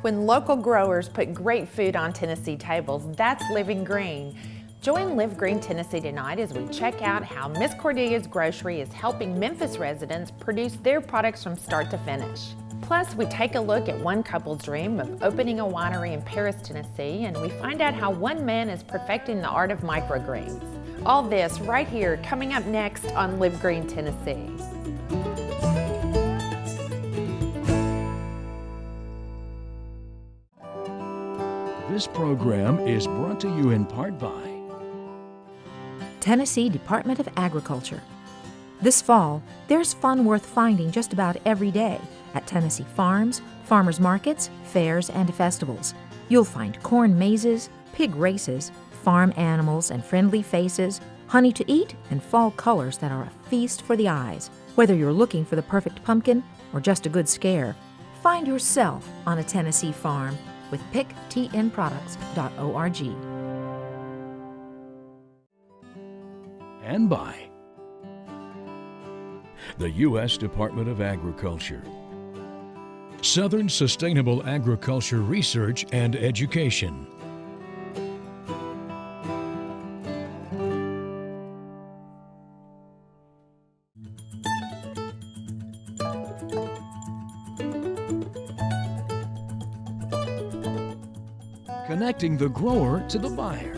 When local growers put great food on Tennessee tables, that's living green. Join Live Green Tennessee tonight as we check out how Miss Cordelia's Grocery is helping Memphis residents produce their products from start to finish. Plus, we take a look at one couple's dream of opening a winery in Paris, Tennessee, and we find out how one man is perfecting the art of microgreens. All this right here, coming up next on Live Green Tennessee. This program is brought to you in part by Tennessee Department of Agriculture. This fall, there's fun worth finding just about every day at Tennessee farms, farmers markets, fairs, and festivals. You'll find corn mazes, pig races, farm animals and friendly faces, honey to eat, and fall colors that are a feast for the eyes. Whether you're looking for the perfect pumpkin or just a good scare, find yourself on a Tennessee farm with picktnproducts.org. and by the U.S. Department of Agriculture, Southern Sustainable Agriculture Research and Education, connecting the grower to the buyer,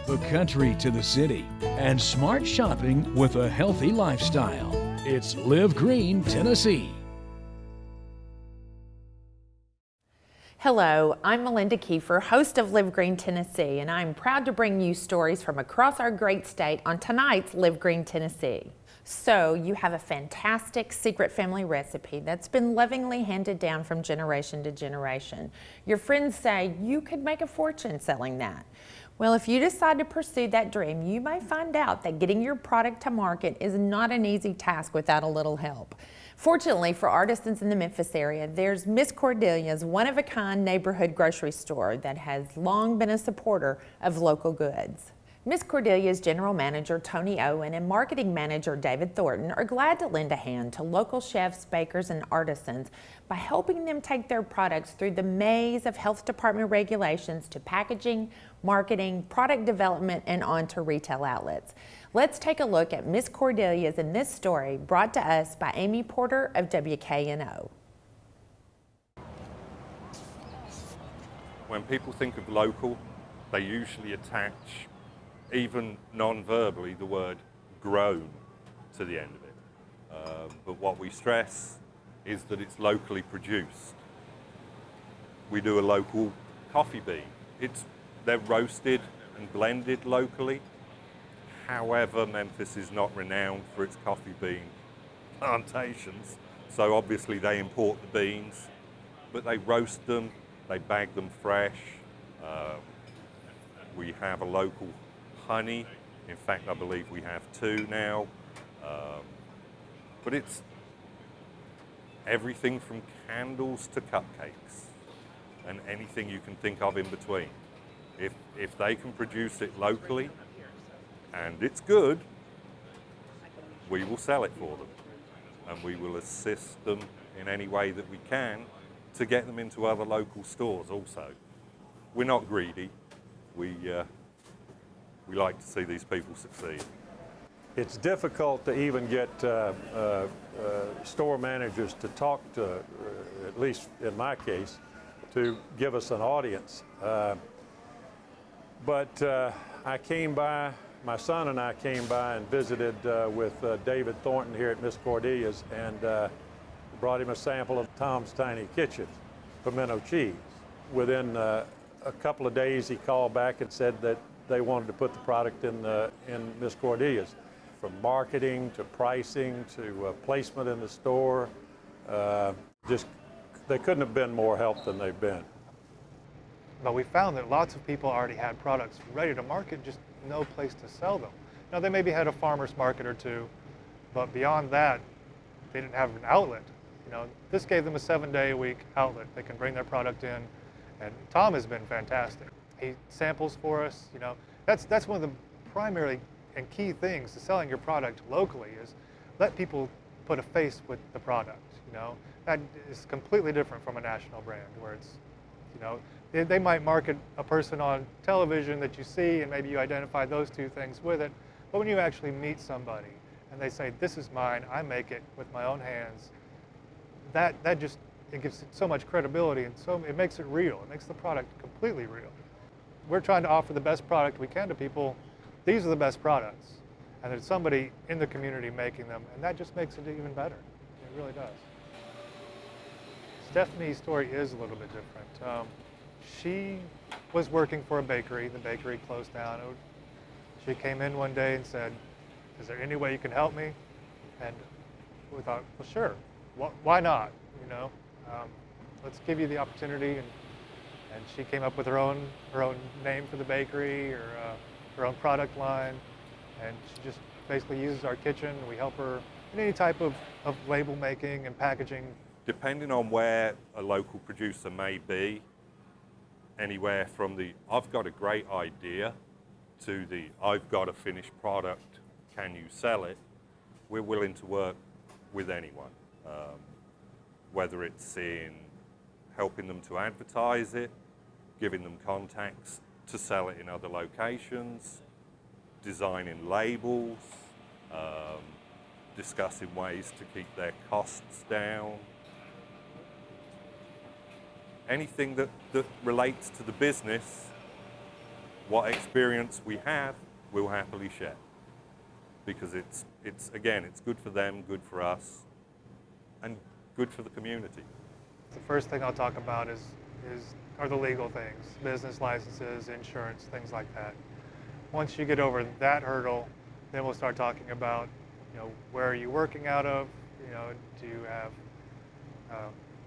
the country to the city, and smart shopping with a healthy lifestyle. It's Live Green Tennessee. Hello, I'm Melinda Kiefer, host of Live Green Tennessee, and I'm proud to bring you stories from across our great state on tonight's Live Green Tennessee. So, you have a fantastic secret family recipe that's been lovingly handed down from generation to generation. Your friends say you could make a fortune selling that. Well, if you decide to pursue that dream, you may find out that getting your product to market is not an easy task without a little help. Fortunately for artisans in the Memphis area, there's Miss Cordelia's one-of-a-kind neighborhood grocery store that has long been a supporter of local goods. Miss Cordelia's General Manager Tony Owen and Marketing Manager David Thornton are glad to lend a hand to local chefs, bakers, and artisans by helping them take their products through the maze of health department regulations to packaging, marketing, product development, and on to retail outlets. Let's take a look at Miss Cordelia's in this story brought to us by Amy Porter of WKNO. When people think of local, they usually attach, even non-verbally, the word grown to the end of it. But what we stress is that it's locally produced. We do a local coffee bean. They're roasted and blended locally. However, Memphis is not renowned for its coffee bean plantations, so obviously they import the beans, but they roast them, they bag them fresh. We have a local honey. In fact, I believe we have 2 now. But it's everything from candles to cupcakes and anything you can think of in between. If they can produce it locally and it's good, we will sell it for them. And we will assist them in any way that we can to get them into other local stores also. We're not greedy. We like to see these people succeed. It's difficult to even get store managers to talk to, at least in my case, to give us an audience. But I came by, my son and I came by and visited with David Thornton here at Miss Cordelia's and brought him a sample of Tom's Tiny Kitchen pimento cheese. Within a couple of days, he called back and said that they wanted to put the product in Miss Cordelia's. From marketing to pricing to placement in the store, they couldn't have been more help than they've been. But we found that lots of people already had products ready to market, just no place to sell them. Now, they maybe had a farmer's market or 2, but beyond that, they didn't have an outlet. You know, this gave them a 7-day-a-week outlet. They can bring their product in, and Tom has been fantastic. He samples for us. You know, that's one of the primary and key things to selling your product locally is let people put a face with the product. You know, that is completely different from a national brand where it's You know, they might market a person on television that you see, and maybe you identify those two things with it. But when you actually meet somebody and they say, "This is mine. I make it with my own hands," that just, it gives it so much credibility, and so it makes it real. It makes the product completely real. We're trying to offer the best product we can to people. These are the best products, and there's somebody in the community making them, and that just makes it even better. It really does. Stephanie's story is a little bit different. She was working for a bakery. The bakery closed down. She came in one day and said, "Is there any way you can help me?" And we thought, well, sure. Why not? You know, let's give you the opportunity. And she came up with her own name for the bakery, or her own product line, and she just basically uses our kitchen. We help her in any type of label making and packaging. Depending on where a local producer may be, anywhere from the "I've got a great idea" to the "I've got a finished product, can you sell it?" we're willing to work with anyone. Whether it's in helping them to advertise it, giving them contacts to sell it in other locations, designing labels, discussing ways to keep their costs down. Anything that relates to the business, what experience we have, we'll happily share. Because it's again, it's good for them, good for us, and good for the community. The first thing I'll talk about are the legal things: business licenses, insurance, things like that. Once you get over that hurdle, then we'll start talking about, you know, where are you working out of? You know, do you have,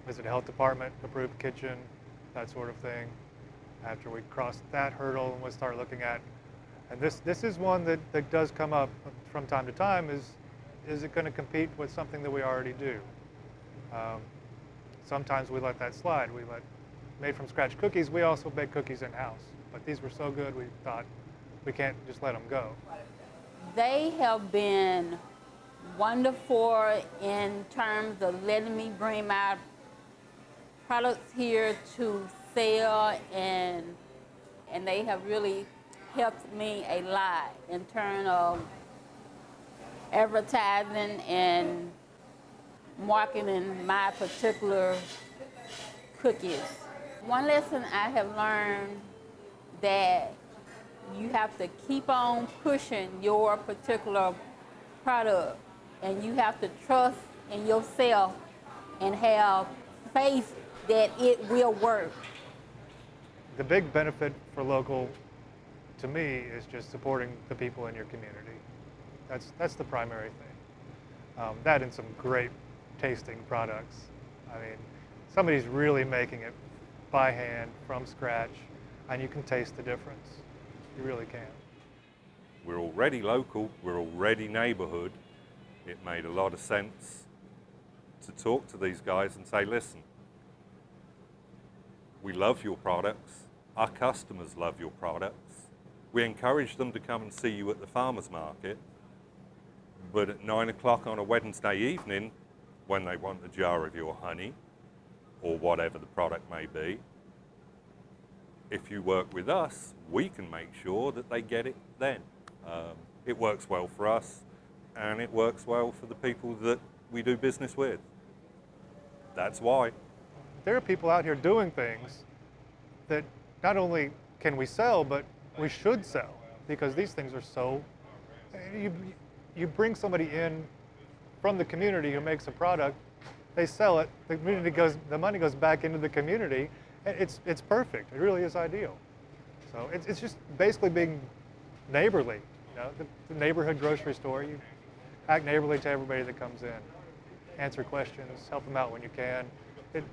is it a health department approved kitchen? That sort of thing. After we cross that hurdle, we'll start looking at, and this is one that does come up from time to time, is it going to compete with something that we already do? Sometimes we let that slide. We let made from scratch cookies. We also bake cookies in-house, but these were so good we thought we can't just let them go. They have been wonderful in terms of letting me bring my products here to sell, and they have really helped me a lot in terms of advertising and marketing my particular cookies. One lesson I have learned, that you have to keep on pushing your particular product, and you have to trust in yourself and have faith that it will work. The big benefit for local, to me, is just supporting the people in your community. That's the primary thing. That and some great tasting products. I mean, somebody's really making it by hand, from scratch, and you can taste the difference. You really can. We're already local, we're already neighborhood. It made a lot of sense to talk to these guys and say, listen, we love your products, our customers love your products. We encourage them to come and see you at the farmer's market, but at 9 o'clock on a Wednesday evening, when they want a jar of your honey, or whatever the product may be, if you work with us, we can make sure that they get it then. It works well for us, and it works well for the people that we do business with. That's why. There are people out here doing things that not only can we sell, but we should sell, because these things are so, you bring somebody in from the community who makes a product, they sell it, the money goes back into the community. It's perfect. It really is ideal. So it's just basically being neighborly. You know, the neighborhood grocery store. You act neighborly to everybody that comes in. Answer questions. Help them out when you can. It's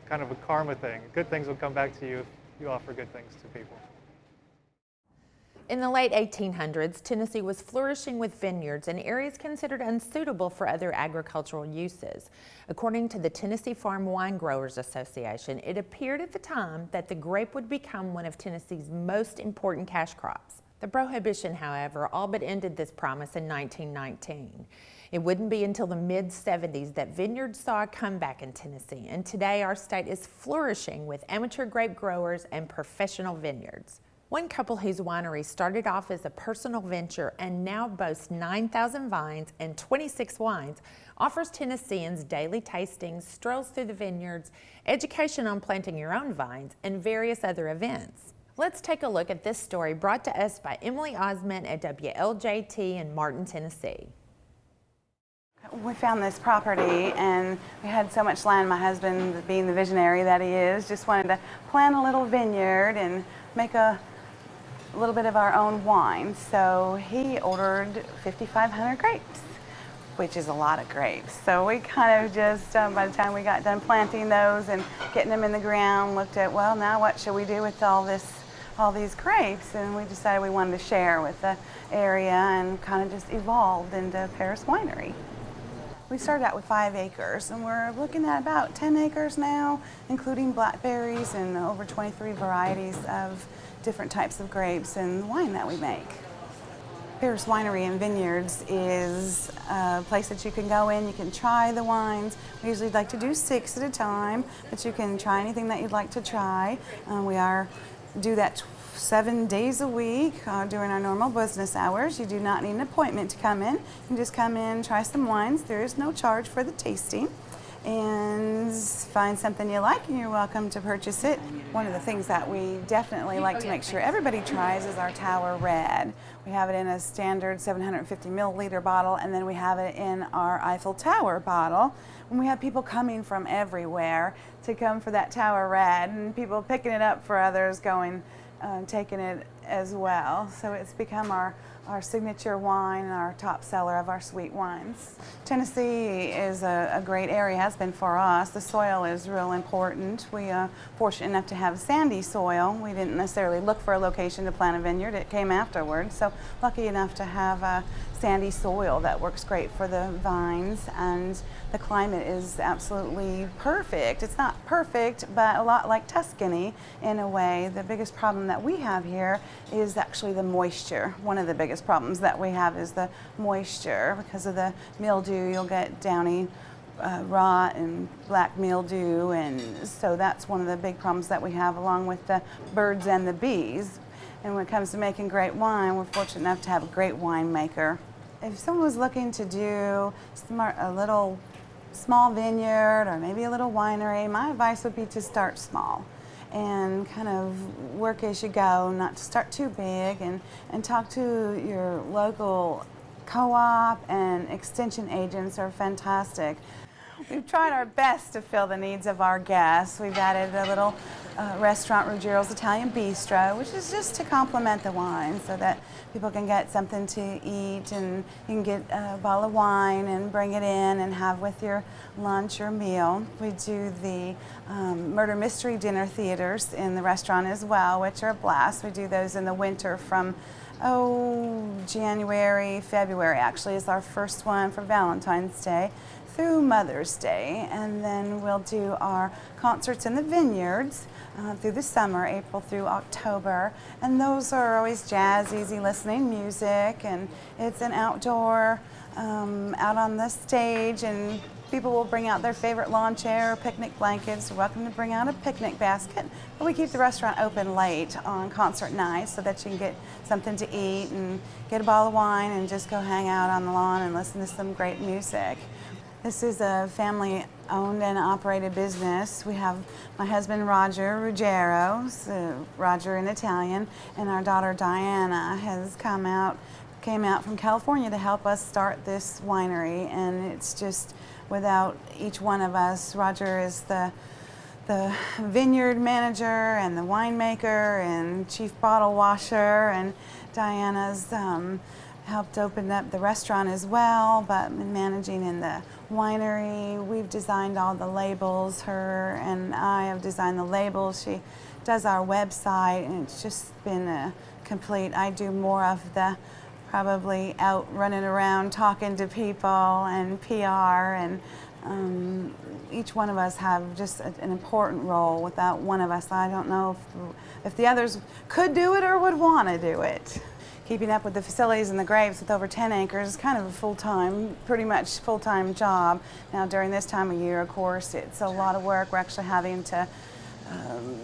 kind of a karma thing. Good things will come back to you if you offer good things to people. In the late 1800s, Tennessee was flourishing with vineyards in areas considered unsuitable for other agricultural uses. According to the Tennessee Farm Wine Growers Association, it appeared at the time that the grape would become one of Tennessee's most important cash crops. The Prohibition, however, all but ended this promise in 1919. It wouldn't be until the mid-70s that vineyards saw a comeback in Tennessee, and today our state is flourishing with amateur grape growers and professional vineyards. One couple whose winery started off as a personal venture and now boasts 9,000 vines and 26 wines offers Tennesseans daily tastings, strolls through the vineyards, education on planting your own vines, and various other events. Let's take a look at this story brought to us by Emily Osment at WLJT in Martin, Tennessee. We found this property and we had so much land. My husband, being the visionary that he is, just wanted to plant a little vineyard and make a little bit of our own wine. So he ordered 5,500 grapes, which is a lot of grapes. So we kind of just, by the time we got done planting those and getting them in the ground, looked at, well, now what should we do with all these grapes? And we decided we wanted to share with the area and kind of just evolved into Paris Winery. We started out with 5 acres and we're looking at about 10 acres now, including blackberries and over 23 varieties of different types of grapes and wine that we make. Paris Winery and Vineyards is a place that you can go in, you can try the wines. We usually like to do 6 at a time, but you can try anything that you'd like to try. We do that 7 days a week during our normal business hours. You do not need an appointment to come in. You can just come in, try some wines. There is no charge for the tasting. And find something you like and you're welcome to purchase it. One of the things that we definitely like to make sure everybody tries is our Tower Red. We have it in a standard 750 milliliter bottle, and then we have it in our Eiffel Tower bottle. And we have people coming from everywhere to come for that Tower Red, and people picking it up for others going, taking it as well. So it's become our signature wine and our top seller of our sweet wines. Tennessee is a great area, has been for us. The soil is real important. We are fortunate enough to have sandy soil. We didn't necessarily look for a location to plant a vineyard, it came afterwards. So lucky enough to have a sandy soil that works great for the vines, and the climate is absolutely perfect. It's not perfect, but a lot like Tuscany in a way. The biggest problem that we have here is actually the moisture. One of the biggest problems that we have is the moisture. Because of the mildew, you'll get downy rot and black mildew, and so that's one of the big problems that we have, along with the birds and the bees. And when it comes to making great wine, we're fortunate enough to have a great winemaker. If someone was looking to do a little small vineyard or maybe a little winery, my advice would be to start small and kind of work as you go, not to start too big, and talk to your local co-op, and extension agents are fantastic. We've tried our best to fill the needs of our guests. We've added a little restaurant, Ruggiero's Italian Bistro, which is just to complement the wine so that people can get something to eat, and you can get a bottle of wine and bring it in and have with your lunch or meal. We do the murder mystery dinner theaters in the restaurant as well, which are a blast. We do those in the winter from January, February actually is our first one for Valentine's Day through Mother's Day, and then we'll do our concerts in the vineyards through the summer, April through October, and those are always jazz, easy listening music, and it's an outdoor, out on the stage, and people will bring out their favorite lawn chair or picnic blankets. You're welcome to bring out a picnic basket, but we keep the restaurant open late on concert nights so that you can get something to eat and get a bottle of wine and just go hang out on the lawn and listen to some great music. This is a family-owned and operated business. We have my husband, Roger Ruggiero, Roger in Italian, and our daughter, Diana, has came out from California to help us start this winery, and it's just, without each one of us, Roger is the vineyard manager and the winemaker and chief bottle washer, and Diana's helped open up the restaurant as well, but managing in the winery. We've designed all the labels. Her and I have designed the labels. She does our website, and it's just been a complete, I do more of the probably out running around talking to people and PR, and each one of us have just an important role. Without one of us, I don't know if the others could do it or would want to do it. keeping up with the facilities and the grapes with over 10 acres is kind of a full-time, pretty much full-time job. Now during this time of year, of course, it's a lot of work. We're actually having to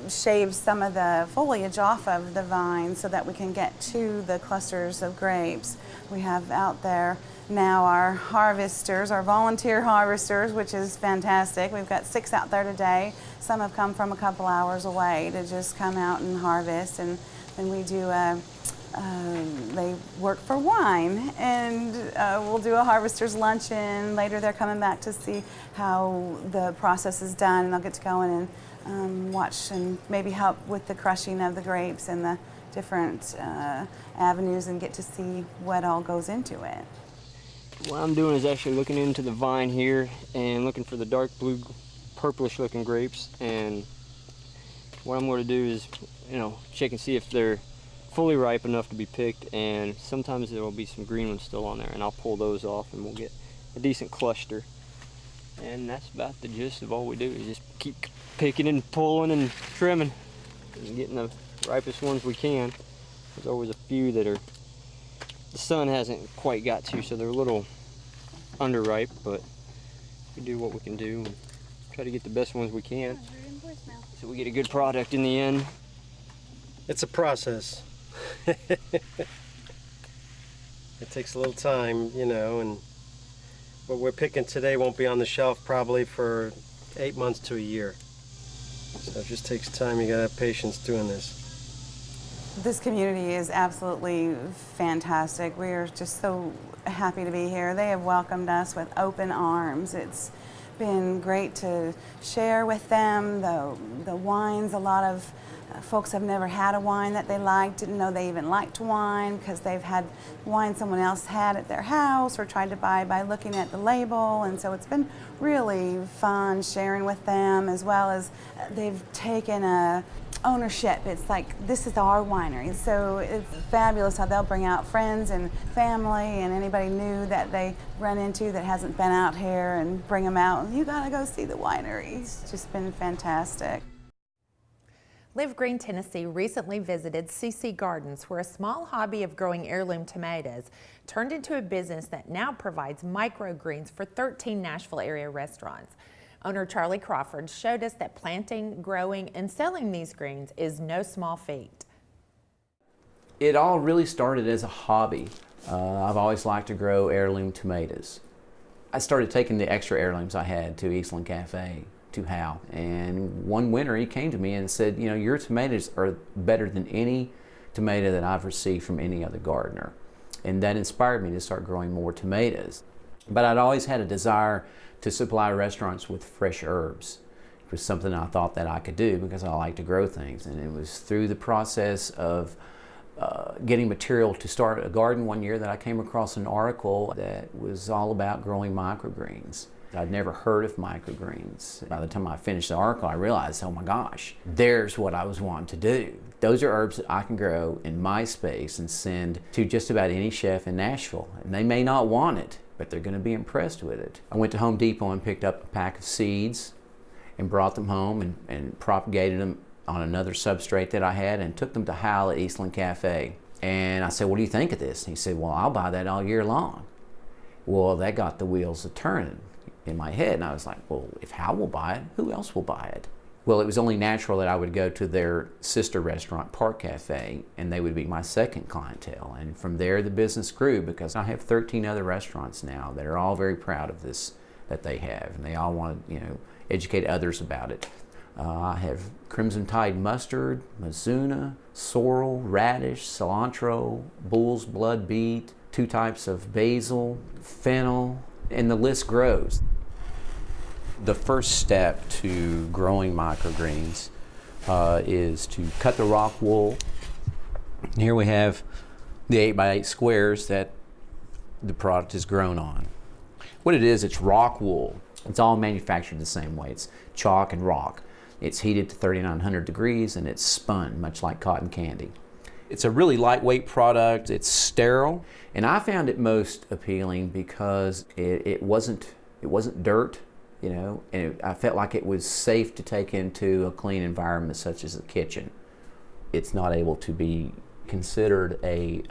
shave some of the foliage off of the vines so that we can get to the clusters of grapes. We have out there now our harvesters, our volunteer harvesters, which is fantastic. We've got 6 out there today. Some have come from a couple hours away to just come out and harvest, and then we do they work for wine, and we'll do a harvester's luncheon. Later they're coming back to see how the process is done, and they'll get to go in and watch and maybe help with the crushing of the grapes and the different avenues and get to see what all goes into it. What I'm doing is actually looking into the vine here and looking for the dark blue, purplish looking grapes, and what I'm going to do is, check and see if they're fully ripe enough to be picked, and sometimes there will be some green ones still on there, and I'll pull those off and we'll get a decent cluster. And that's about the gist of all we do, is just keep picking and pulling and trimming and getting the ripest ones we can. There's always a few that are the sun hasn't quite got to, so they're a little underripe, but we do what we can do and try to get the best ones we can so we get a good product in the end. It's a process. It takes a little time, and what we're picking today won't be on the shelf probably for 8 months to a year. So it just takes time. You gotta have patience doing this. This community is absolutely fantastic. We are just so happy to be here. They have welcomed us with open arms. It's been great to share with them the wines. A lot of folks have never had a wine that they liked, didn't know they even liked wine because they've had wine someone else had at their house or tried to buy by looking at the label, and so it's been really fun sharing with them, as well as they've taken a ownership. It's like, this is our winery, so it's fabulous how they'll bring out friends and family and anybody new that they run into that hasn't been out here and bring them out. You gotta go see the winery. It's just been fantastic. Live Green Tennessee recently visited CC Gardens, where a small hobby of growing heirloom tomatoes turned into a business that now provides microgreens for 13 Nashville area restaurants. Owner Charlie Crawford showed us that planting, growing, and selling these greens is no small feat. It all really started as a hobby. I've always liked to grow heirloom tomatoes. I started taking the extra heirlooms I had to Eastland Cafe, to Hal, and one winter he came to me and said, your tomatoes are better than any tomato that I've received from any other gardener. And that inspired me to start growing more tomatoes. But I'd always had a desire to supply restaurants with fresh herbs. It was something I thought that I could do because I like to grow things, and it was through the process of getting material to start a garden one year that I came across an article that was all about growing microgreens. I'd never heard of microgreens. By the time I finished the article, I realized, oh my gosh, there's what I was wanting to do. Those are herbs that I can grow in my space and send to just about any chef in Nashville. And they may not want it, but they're going to be impressed with it. I went to Home Depot and picked up a pack of seeds and brought them home and propagated them on another substrate that I had and took them to Hal at Eastland Cafe. And I said, what do you think of this? And he said, well, I'll buy that all year long. Well, that got the wheels a turning in my head, and I was like, well, if Hal will buy it, who else will buy it? Well, it was only natural that I would go to their sister restaurant, Park Cafe, and they would be my second clientele. And from there, the business grew because I have 13 other restaurants now that are all very proud of this that they have, and they all want to, educate others about it. I have Crimson Tide mustard, Mizuna, sorrel, radish, cilantro, bull's blood beet, 2 types of basil, fennel, and the list grows. The first step to growing microgreens is to cut the rock wool. Here we have the 8x8 squares that the product is grown on. What it is, it's rock wool. It's all manufactured the same way. It's chalk and rock. It's heated to 3,900 degrees and it's spun, much like cotton candy. It's a really lightweight product. It's sterile. And I found it most appealing because it wasn't dirt. And I felt like it was safe to take into a clean environment such as a kitchen. It's not able to be considered a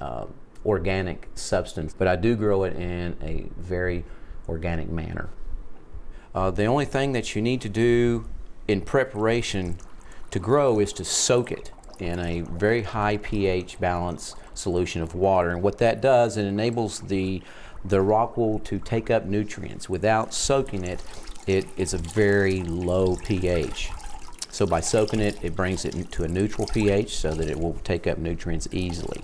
organic substance, but I do grow it in a very organic manner. The only thing that you need to do in preparation to grow is to soak it in a very high pH balanced solution of water. And what that does, it enables the rock wool to take up nutrients. Without soaking it, it is a very low pH. So by soaking it, it brings it to a neutral pH so that it will take up nutrients easily.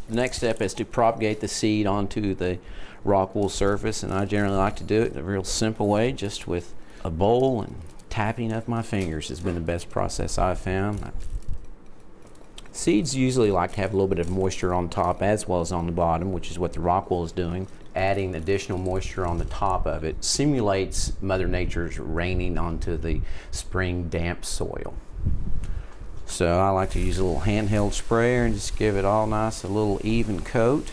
The next step is to propagate the seed onto the rock wool surface, and I generally like to do it in a real simple way, just with a bowl and tapping of my fingers has been the best process I've found. Seeds usually like to have a little bit of moisture on top as well as on the bottom, which is what the rock wool is doing. Adding additional moisture on the top of it simulates Mother Nature's raining onto the spring damp soil. So I like to use a little handheld sprayer and just give it all nice, a little even coat.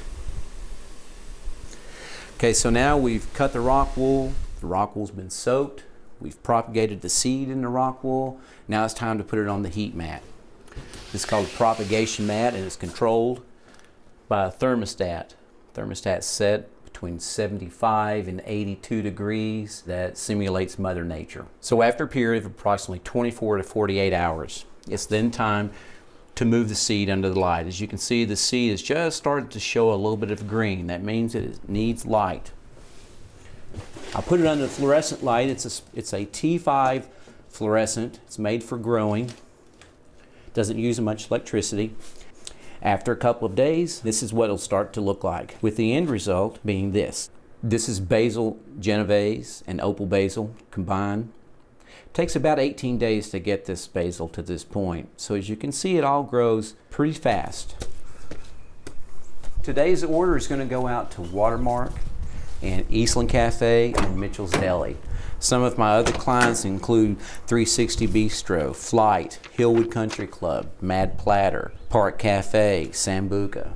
Okay, so now we've cut the rock wool wool's been soaked, we've propagated the seed in the rock wool. Now it's time to put it on the heat mat. This is called a propagation mat, and it's controlled by a thermostat. Thermostat set between 75 and 82 degrees that simulates Mother Nature. So after a period of approximately 24 to 48 hours, it's then time to move the seed under the light. As you can see, the seed has just started to show a little bit of green. That means it needs light. I'll put it under the fluorescent light. It's a T5 fluorescent. It's made for growing. Doesn't use much electricity. After a couple of days, this is what it'll start to look like, with the end result being this. This is basil genovese and opal basil combined. It takes about 18 days to get this basil to this point. So as you can see, it all grows pretty fast. Today's order is going to go out to Watermark and Eastland Cafe and Mitchell's Deli. Some of my other clients include 360 Bistro, Flight, Hillwood Country Club, Mad Platter, Park Cafe, Sambuca,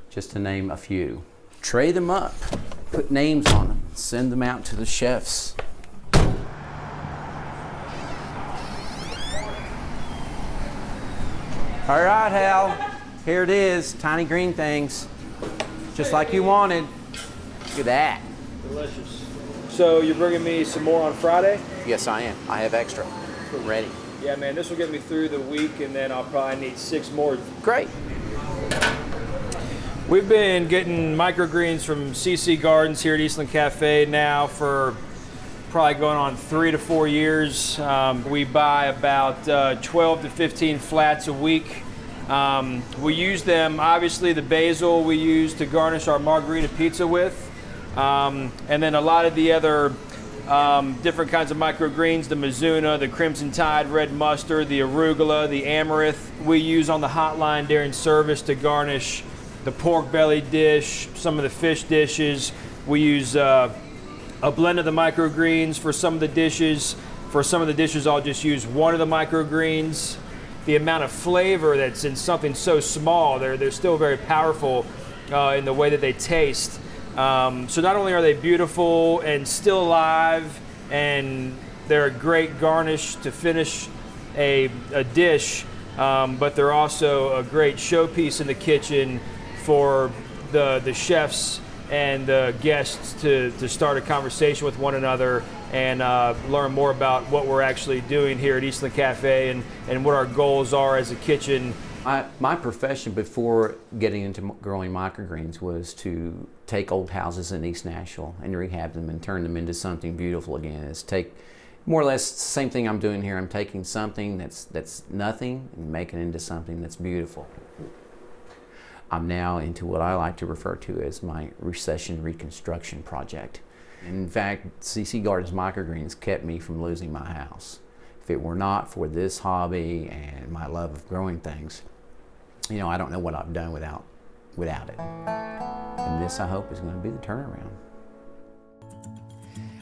just to name a few. Tray them up, put names on them, send them out to the chefs. All right, Hal, here it is, tiny green things, just like you wanted. Look at that. Delicious. So you're bringing me some more on Friday? Yes, I am. I have extra. Ready. Yeah, man, this will get me through the week, and then I'll probably need 6 more. Great. We've been getting microgreens from CC Gardens here at Eastland Cafe now for probably going on 3 to 4 years. We buy about 12 to 15 flats a week. We use them, obviously the basil we use to garnish our margarita pizza with. And then a lot of the other different kinds of microgreens, the Mizuna, the Crimson Tide, red mustard, the arugula, the amaranth, we use on the hotline during service to garnish the pork belly dish, some of the fish dishes. We use a blend of the microgreens for some of the dishes. For some of the dishes, I'll just use one of the microgreens. The amount of flavor that's in something so small, they're still very powerful in the way that they taste. So not only are they beautiful and still alive, and they're a great garnish to finish a dish, but they're also a great showpiece in the kitchen for the chefs and the guests to start a conversation with one another and learn more about what we're actually doing here at Eastland Cafe and what our goals are as a kitchen. My profession before getting into growing microgreens was to take old houses in East Nashville and rehab them and turn them into something beautiful again. It's take more or less the same thing I'm doing here. I'm taking something that's nothing and making it into something that's beautiful. I'm now into what I like to refer to as my recession reconstruction project. In fact, CC Gardens microgreens kept me from losing my house. If it were not for this hobby and my love of growing things, you know, I don't know what I've done without it. And this, I hope, is going to be the turnaround.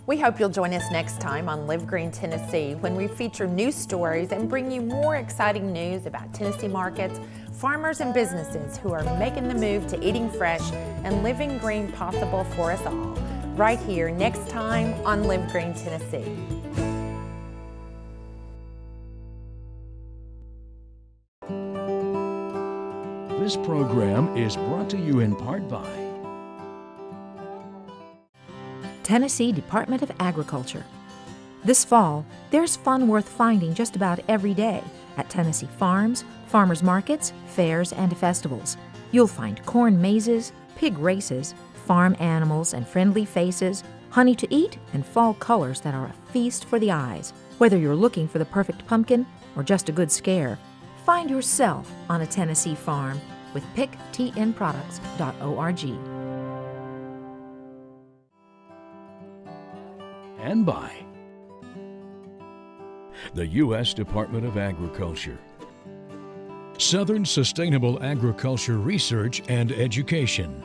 We hope you'll join us next time on Live Green Tennessee when we feature news stories and bring you more exciting news about Tennessee markets, farmers and businesses who are making the move to eating fresh and living green possible for us all. Right here next time on Live Green Tennessee. This program is brought to you in part by Tennessee Department of Agriculture. This fall, there's fun worth finding just about every day at Tennessee farms, farmers markets, fairs, and festivals. You'll find corn mazes, pig races, farm animals and friendly faces, honey to eat, and fall colors that are a feast for the eyes. Whether you're looking for the perfect pumpkin or just a good scare, find yourself on a Tennessee farm with picktnproducts.org. and by the U.S. Department of Agriculture, Southern Sustainable Agriculture Research and Education,